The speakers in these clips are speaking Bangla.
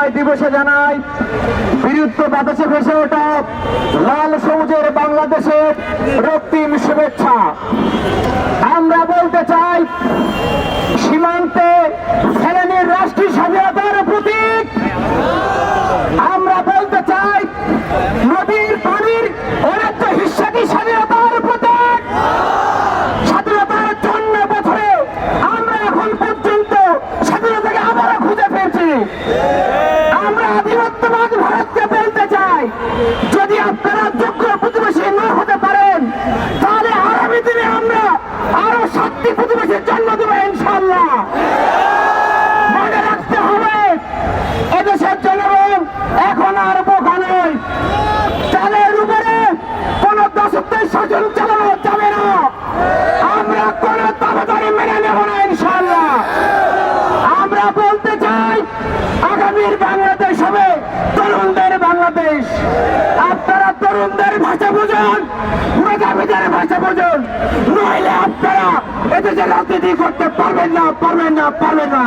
বিজয় দিবসে জানাই বিরুদ্ধ বাতাসে ভেসে ওঠা লাল সবুজের বাংলাদেশের রক্তিম শুভেচ্ছা। আমরা বলতে চাই, সীমান্তে ফেলানির রাষ্ট্রীয় স্বাধীনতার প্রতীক। আমরা বলতে চাই, নদীর পানির অনেক হিস্সাটি স্বাধীনতার প্রতীক। স্বাধীনতার জন্য বছরে আমরা এখন পর্যন্ত স্বাধীনতাকে আবারও খুঁজে পেয়েছি। আমরা আধিপত্যবাদ ভারতকে বলতে চাই, যদি আপনারা যোগ্য প্রতিবেশী না হতে পারেন, তাহলে আগামী দিনে আমরা আরো 7টি প্রতিবেশীর জন্ম দেবো ইনশাআল্লাহ। মনে রাখতে হবে, এদেশের জনগণ এখন আর বোকা নয়। চালের উপরে কোন দশত্বের শাসন চালানো যাবে না। আমরা কোন দাবিদারি মেনে নেব না ইনশাআল্লাহ। আমরা বলতে চাই, আগামীর বাংলাদেশ হবে তরুণদের বাংলাদেশ। আপনারা তরুণদের ভাষা বুঝুন, মেধাবীদের ভাষা বুঝুন, নইলে আপনারা এদেশে রাজনীতি করতে পারবেন না, পারবেন না, পারবেন না।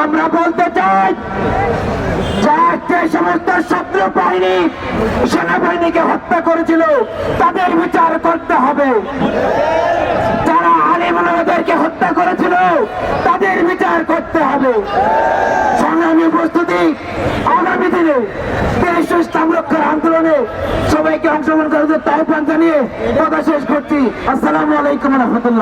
আমরা বলতে চাই, যে সমস্ত শত্রু বাহিনী সেনাবাহিনীকে হত্যা করেছিল, তাদের বিচার করতে হবে। যারা আলিমুলামাদেরকে হত্যা করেছিল, তাদের বিচার করতে হবে। সংগ্রামী উপস্থিতি, আগামী দিনে দেশ ইসলাম রক্ষার আন্দোলনে সবাইকে অংশগ্রহণ করার আহ্বান জানিয়ে কথা শেষ করছি। আসসালামু আলাইকুম ওয়া রাহমাতুল্লাহ।